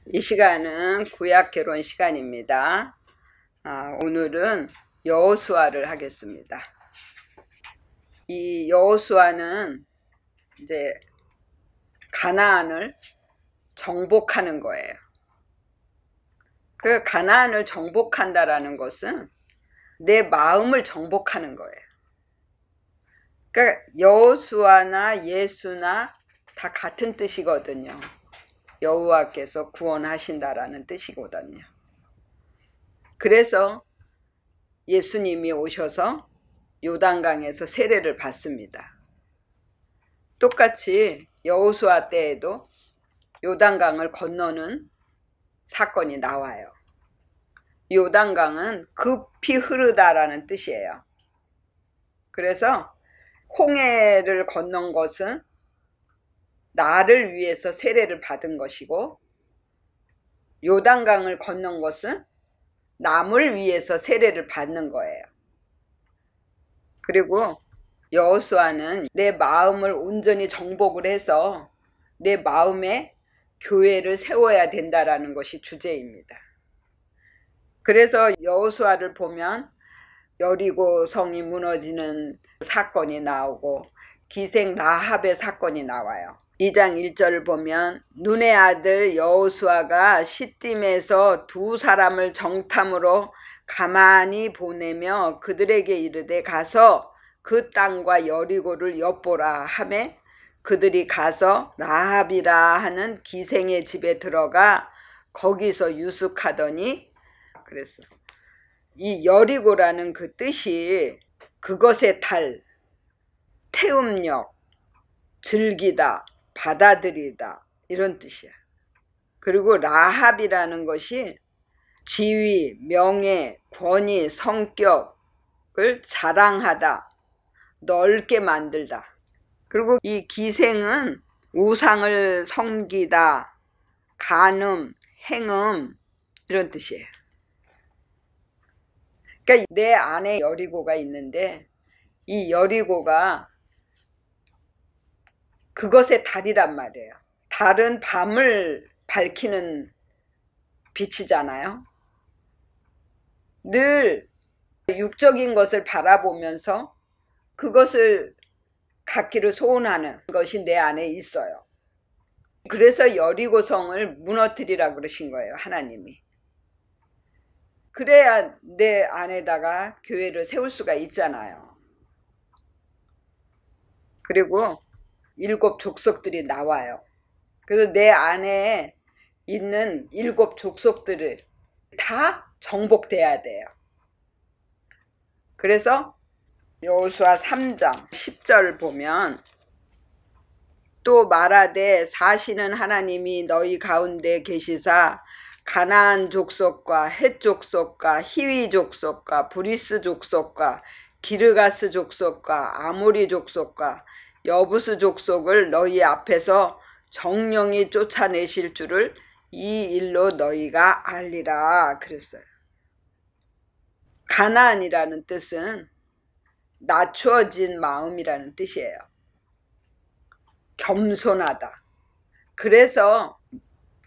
이 시간은 구약 결혼 시간입니다. 오늘은 여호수아를 하겠습니다. 이 여호수아는 이제 가나안을 정복하는 거예요. 그 가나안을 정복한다라는 것은 내 마음을 정복하는 거예요. 그러니까 여호수아나 예수나 다 같은 뜻이거든요. 여호와께서 구원하신다라는 뜻이거든요. 그래서 예수님이 오셔서 요단강에서 세례를 받습니다. 똑같이 여호수아 때에도 요단강을 건너는 사건이 나와요. 요단강은 급히 흐르다라는 뜻이에요. 그래서 홍해를 건넌 것은 나를 위해서 세례를 받은 것이고, 요단강을 건넌 것은 남을 위해서 세례를 받는 거예요. 그리고 여호수아는 내 마음을 온전히 정복을 해서 내 마음에 교회를 세워야 된다라는 것이 주제입니다. 그래서 여호수아를 보면 여리고 성이 무너지는 사건이 나오고 기생 라합의 사건이 나와요. 2장 1절을 보면 눈의 아들 여호수아가 시딤에서 두 사람을 정탐으로 가만히 보내며 그들에게 이르되 가서 그 땅과 여리고를 엿보라 하매 그들이 가서 라합이라 하는 기생의 집에 들어가 거기서 유숙하더니, 그랬어. 이 여리고라는 그 뜻이 그것의 달, 태음력, 즐기다, 받아들이다 이런 뜻이야. 그리고 라합이라는 것이 지위, 명예, 권위, 성격을 자랑하다, 넓게 만들다. 그리고 이 기생은 우상을 섬기다, 간음, 행음 이런 뜻이에요. 그러니까 내 안에 여리고가 있는데 이 여리고가 그것의 달이란 말이에요. 달은 밤을 밝히는 빛이잖아요. 늘 육적인 것을 바라보면서 그것을 갖기를 소원하는 것이 내 안에 있어요. 그래서 여리고성을 무너뜨리라고 그러신 거예요, 하나님이. 그래야 내 안에다가 교회를 세울 수가 있잖아요. 그리고 7 족속들이 나와요. 그래서 내 안에 있는 7 족속들을 다 정복돼야 돼요. 그래서 여호수아 3장 10절 보면 또 말하되 사시는 하나님이 너희 가운데 계시사 가나안 족속과 헷 족속과 히위 족속과 브리스 족속과 기르가스 족속과 아모리 족속과 여부스 족속을 너희 앞에서 정령이 쫓아내실 줄을 이 일로 너희가 알리라 그랬어요. 가나안이라는 뜻은 낮추어진 마음이라는 뜻이에요. 겸손하다. 그래서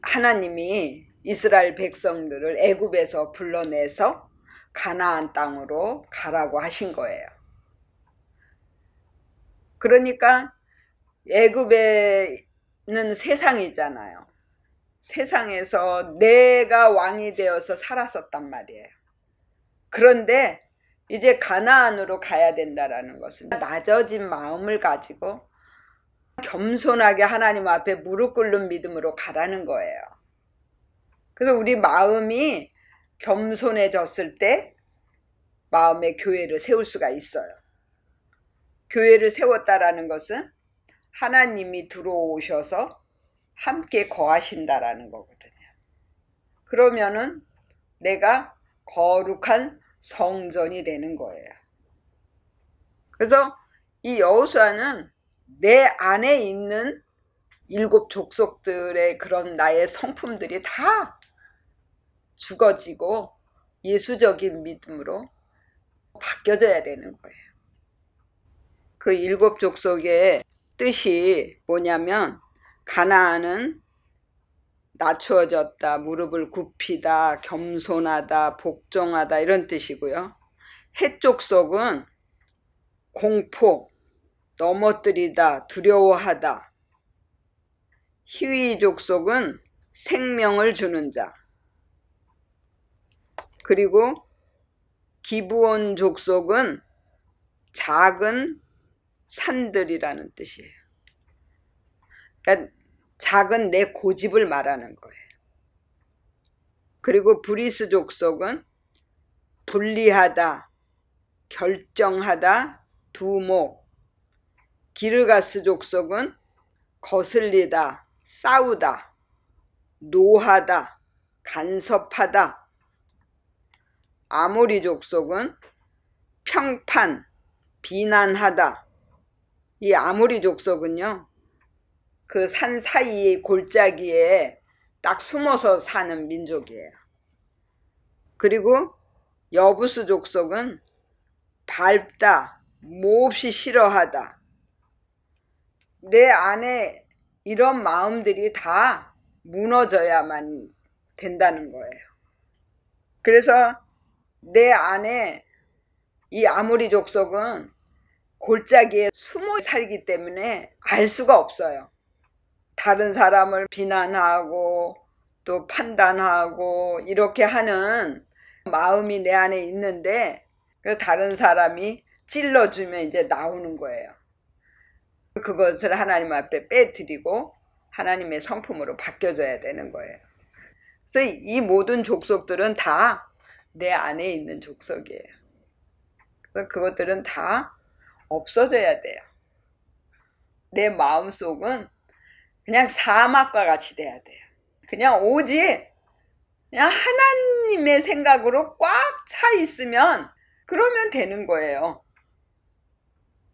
하나님이 이스라엘 백성들을 애굽에서 불러내서 가나안 땅으로 가라고 하신 거예요. 그러니까 애굽에는 세상이잖아요. 세상에서 내가 왕이 되어서 살았었단 말이에요. 그런데 이제 가나안으로 가야 된다라는 것은 낮아진 마음을 가지고 겸손하게 하나님 앞에 무릎 꿇는 믿음으로 가라는 거예요. 그래서 우리 마음이 겸손해졌을 때 마음의 교회를 세울 수가 있어요. 교회를 세웠다라는 것은 하나님이 들어오셔서 함께 거하신다라는 거거든요. 그러면은 내가 거룩한 성전이 되는 거예요. 그래서 이 여호수아는 내 안에 있는 7 족속들의 그런 나의 성품들이 다 죽어지고 예수적인 믿음으로 바뀌어져야 되는 거예요. 그 7 족속의 뜻이 뭐냐면 가나안은 낮추어졌다, 무릎을 굽히다, 겸손하다, 복종하다 이런 뜻이고요. 해족속은 공포, 넘어뜨리다, 두려워하다. 희위족속은 생명을 주는 자. 그리고 기브온 족속은 작은 산들이라는 뜻이에요. 그러니까 작은 내 고집을 말하는 거예요. 그리고 브리스 족속은 분리하다, 결정하다, 두목. 기르가스 족속은 거슬리다, 싸우다, 노하다, 간섭하다. 아모리 족속은 평판, 비난하다. 이 아모리 족속은요, 그 산 사이의 골짜기에 딱 숨어서 사는 민족이에요. 그리고 여부스 족속은 밟다, 몹시 싫어하다. 내 안에 이런 마음들이 다 무너져야만 된다는 거예요. 그래서 내 안에 이 아모리 족속은 골짜기에 숨어 살기 때문에 알 수가 없어요. 다른 사람을 비난하고 또 판단하고 이렇게 하는 마음이 내 안에 있는데 다른 사람이 찔러주면 이제 나오는 거예요. 그것을 하나님 앞에 빼드리고 하나님의 성품으로 바뀌어져야 되는 거예요. 그래서 이 모든 족속들은 다 내 안에 있는 족속이에요. 그래서 그것들은 다 없어져야 돼요. 내 마음속은 그냥 사막과 같이 돼야 돼요. 그냥 오직 그냥 하나님의 생각으로 꽉 차 있으면 그러면 되는 거예요.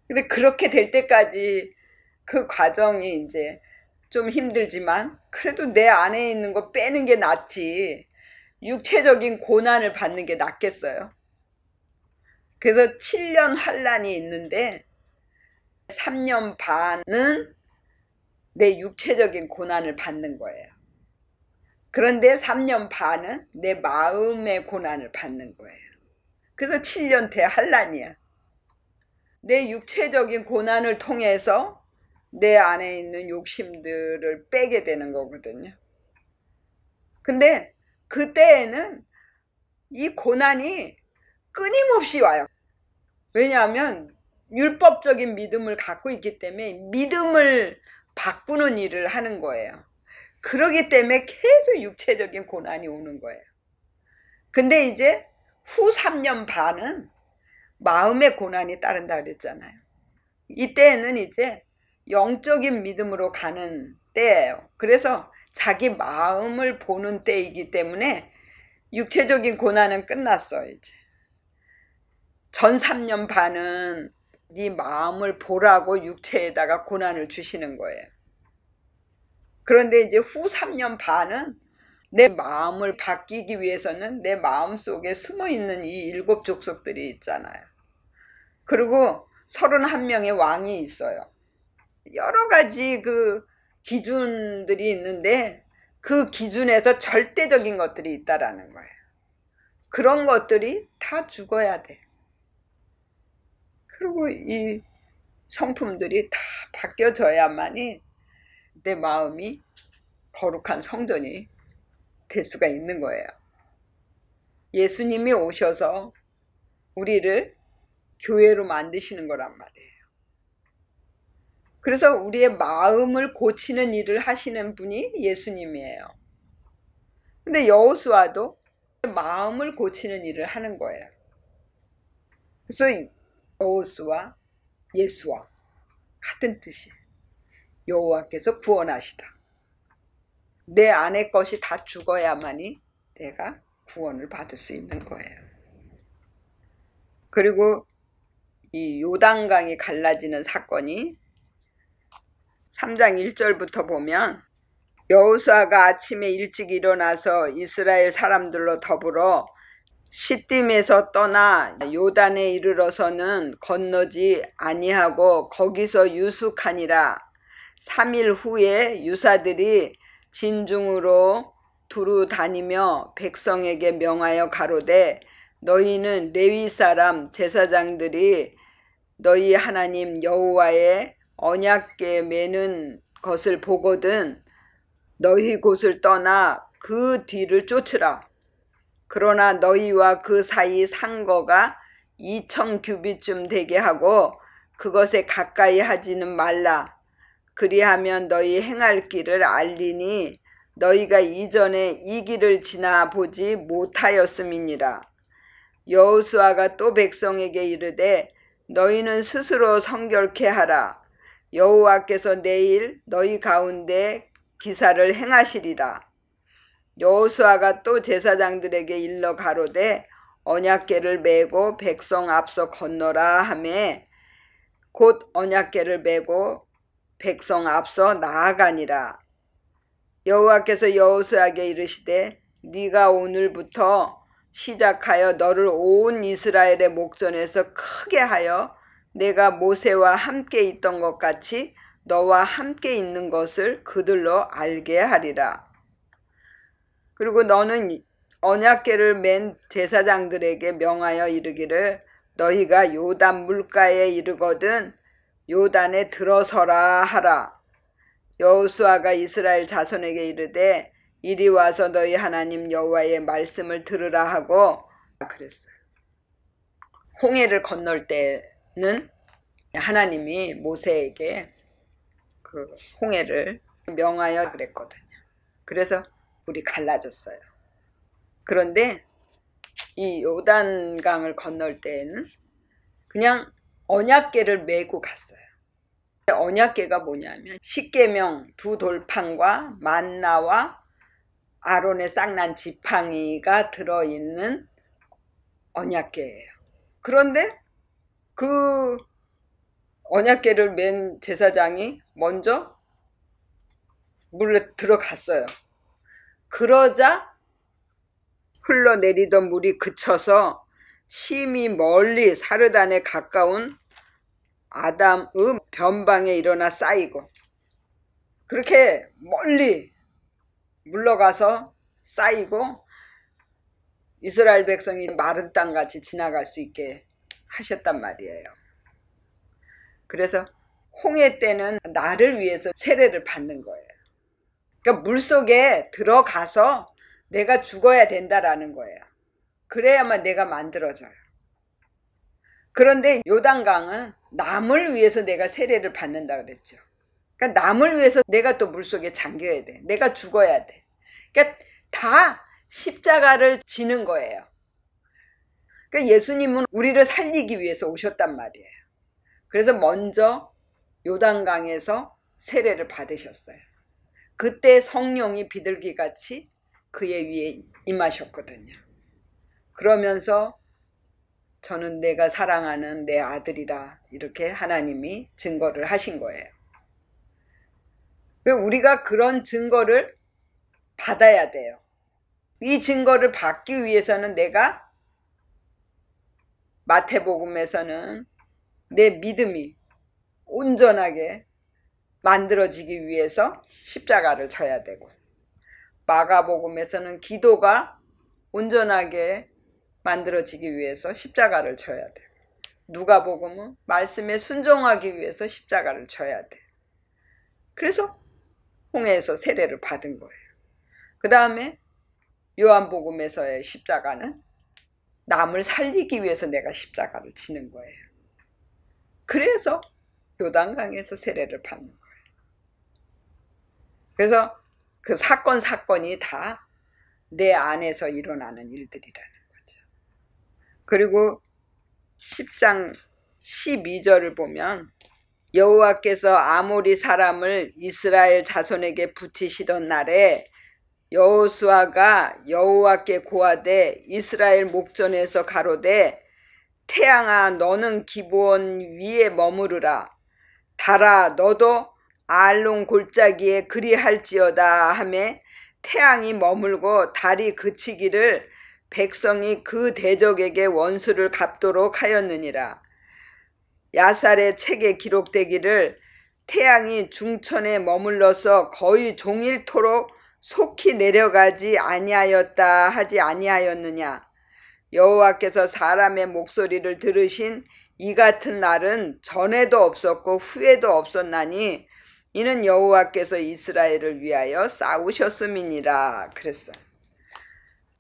근데 그렇게 될 때까지 그 과정이 이제 좀 힘들지만 그래도 내 안에 있는 거 빼는 게 낫지 육체적인 고난을 받는 게 낫겠어요. 그래서 7년 환란이 있는데 3년 반은 내 육체적인 고난을 받는 거예요. 그런데 3년 반은 내 마음의 고난을 받는 거예요. 그래서 7년 대환란이야. 내 육체적인 고난을 통해서 내 안에 있는 욕심들을 빼게 되는 거거든요. 근데 그때에는 이 고난이 끊임없이 와요. 왜냐하면 율법적인 믿음을 갖고 있기 때문에 믿음을 바꾸는 일을 하는 거예요. 그러기 때문에 계속 육체적인 고난이 오는 거예요. 근데 이제 후 3년 반은 마음의 고난이 따른다 그랬잖아요. 이때에는 이제 영적인 믿음으로 가는 때예요. 그래서 자기 마음을 보는 때이기 때문에 육체적인 고난은 끝났어. 이제 전 3년 반은 네 마음을 보라고 육체에다가 고난을 주시는 거예요. 그런데 이제 후 3년 반은 내 마음을 바뀌기 위해서는 내 마음 속에 숨어있는 이 7 족속들이 있잖아요. 그리고 31명의 왕이 있어요. 여러 가지 그 기준들이 있는데 그 기준에서 절대적인 것들이 있다라는 거예요. 그런 것들이 다 죽어야 돼. 그리고 이 성품들이 다 바뀌어져야만이 내 마음이 거룩한 성전이 될 수가 있는 거예요. 예수님이 오셔서 우리를 교회로 만드시는 거란 말이에요. 그래서 우리의 마음을 고치는 일을 하시는 분이 예수님이에요. 근데 여호수아도 마음을 고치는 일을 하는 거예요. 그래서 여호수아, 예수와 같은 뜻이에요. 여호와께서 구원하시다. 내 안의 것이 다 죽어야만이 내가 구원을 받을 수 있는 거예요. 그리고 이 요단강이 갈라지는 사건이 3장 1절부터 보면 여호수아가 아침에 일찍 일어나서 이스라엘 사람들로 더불어 시딤에서 떠나 요단에 이르러서는 건너지 아니하고 거기서 유숙하니라. 3일 후에 유사들이 진중으로 두루 다니며 백성에게 명하여 가로되 너희는 레위 사람 제사장들이 너희 하나님 여호와의 언약궤 매는 것을 보거든 너희 곳을 떠나 그 뒤를 쫓으라. 그러나 너희와 그 사이 상거가 2000규빗쯤 되게 하고 그것에 가까이 하지는 말라. 그리하면 너희 행할 길을 알리니 너희가 이전에 이 길을 지나 보지 못하였음이니라. 여호수아가 또 백성에게 이르되 너희는 스스로 성결케 하라. 여호와께서 내일 너희 가운데 기사를 행하시리라. 여호수아가 또 제사장들에게 일러 가로되 언약궤를 메고 백성 앞서 건너라 하매 곧 언약궤를 메고 백성 앞서 나아가니라. 여호와께서 여호수아에게 이르시되 네가 오늘부터 시작하여 너를 온 이스라엘의 목전에서 크게 하여 내가 모세와 함께 있던 것 같이 너와 함께 있는 것을 그들로 알게 하리라. 그리고 너는 언약궤를 맨 제사장들에게 명하여 이르기를 너희가 요단 물가에 이르거든 요단에 들어서라 하라. 여호수아가 이스라엘 자손에게 이르되 이리 와서 너희 하나님 여호와의 말씀을 들으라 하고 그랬어요. 홍해를 건널 때는 하나님이 모세에게 그 홍해를 명하여 그랬거든요. 그래서 물이 갈라졌어요. 그런데 이 요단강을 건널 때에는 그냥 언약궤를 메고 갔어요. 언약궤가 뭐냐면 십계명 두 돌판과 만나와 아론의 쌍난 지팡이가 들어있는 언약궤예요. 그런데 그 언약궤를 맨 제사장이 먼저 물에 들어갔어요. 그러자 흘러내리던 물이 그쳐서 심히 멀리 사르단에 가까운 아담의 변방에 일어나 쌓이고 그렇게 멀리 물러가서 쌓이고 이스라엘 백성이 마른 땅같이 지나갈 수 있게 하셨단 말이에요. 그래서 홍해 때는 나를 위해서 세례를 받는 거예요. 그러니까 물속에 들어가서 내가 죽어야 된다라는 거예요. 그래야만 내가 만들어져요. 그런데 요단강은 남을 위해서 내가 세례를 받는다 그랬죠. 그러니까 남을 위해서 내가 또 물속에 잠겨야 돼. 내가 죽어야 돼. 그러니까 다 십자가를 지는 거예요. 그러니까 예수님은 우리를 살리기 위해서 오셨단 말이에요. 그래서 먼저 요단강에서 세례를 받으셨어요. 그때 성령이 비둘기같이 그의 위에 임하셨거든요. 그러면서 저는 내가 사랑하는 내 아들이라 이렇게 하나님이 증거를 하신 거예요. 우리가 그런 증거를 받아야 돼요. 이 증거를 받기 위해서는 내가 마태복음에서는 내 믿음이 온전하게 만들어지기 위해서 십자가를 져야 되고 마가복음에서는 기도가 온전하게 만들어지기 위해서 십자가를 져야 되고 누가복음은 말씀에 순종하기 위해서 십자가를 져야 돼. 그래서 홍해에서 세례를 받은 거예요. 그 다음에 요한복음에서의 십자가는 남을 살리기 위해서 내가 십자가를 지는 거예요. 그래서 요단강에서 세례를 받는 거예요. 그래서 그 사건이 다 내 안에서 일어나는 일들이라는 거죠. 그리고 10장 12절을 보면 여호와께서 아모리 사람을 이스라엘 자손에게 붙이시던 날에 여호수아가 여호와께 고하되 이스라엘 목전에서 가로되 태양아 너는 기브온 위에 머무르라 달아 너도 알론 골짜기에 그리할지어다 하매 태양이 머물고 달이 그치기를 백성이 그 대적에게 원수를 갚도록 하였느니라. 야살의 책에 기록되기를 태양이 중천에 머물러서 거의 종일토록 속히 내려가지 아니하였다 하지 아니하였느냐. 여호와께서 사람의 목소리를 들으신 이 같은 날은 전에도 없었고 후에도 없었나니 이는 여호와께서 이스라엘을 위하여 싸우셨음이니라 그랬어.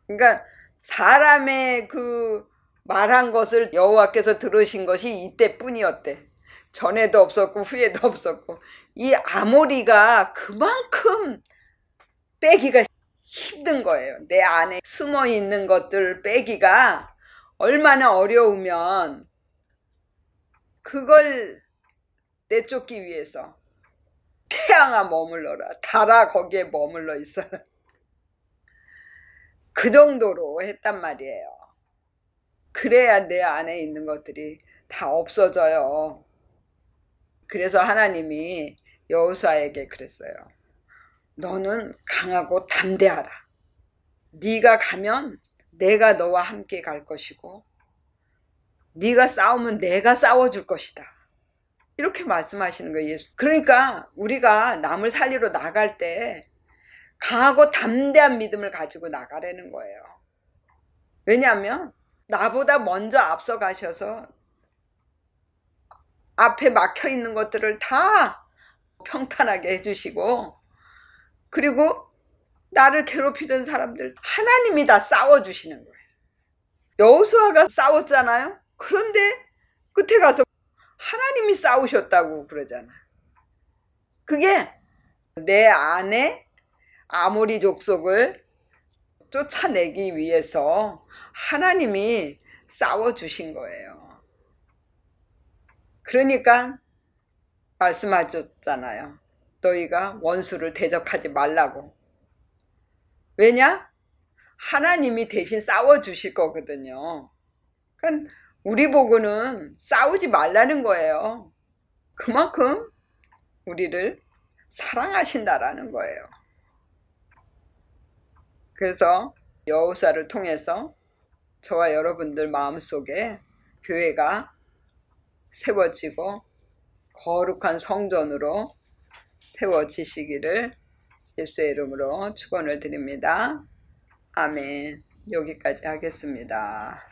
그러니까 사람의 그 말한 것을 여호와께서 들으신 것이 이때뿐이었대. 전에도 없었고 후에도 없었고. 이 아모리가 그만큼 빼기가 힘든 거예요. 내 안에 숨어 있는 것들 빼기가 얼마나 어려우면 그걸 내쫓기 위해서 태양아 머물러라, 달아 거기에 머물러 있어. 그 정도로 했단 말이에요. 그래야 내 안에 있는 것들이 다 없어져요. 그래서 하나님이 여호수아에게 그랬어요. 너는 강하고 담대하라. 네가 가면 내가 너와 함께 갈 것이고 네가 싸우면 내가 싸워줄 것이다. 이렇게 말씀하시는 거예요. 예수. 그러니까 우리가 남을 살리러 나갈 때 강하고 담대한 믿음을 가지고 나가라는 거예요. 왜냐하면 나보다 먼저 앞서 가셔서 앞에 막혀 있는 것들을 다 평탄하게 해주시고, 그리고 나를 괴롭히던 사람들 하나님이 다 싸워주시는 거예요. 여호수아가 싸웠잖아요. 그런데 끝에 가서 하나님이 싸우셨다고 그러잖아. 그게 내 안에 아모리 족속을 쫓아내기 위해서 하나님이 싸워주신 거예요. 그러니까 말씀하셨잖아요. 너희가 원수를 대적하지 말라고. 왜냐? 하나님이 대신 싸워주실 거거든요. 그러니까 우리 보고는 싸우지 말라는 거예요. 그만큼 우리를 사랑하신다라는 거예요. 그래서 여호수아를 통해서 저와 여러분들 마음속에 교회가 세워지고 거룩한 성전으로 세워지시기를 예수의 이름으로 축원을 드립니다. 아멘. 여기까지 하겠습니다.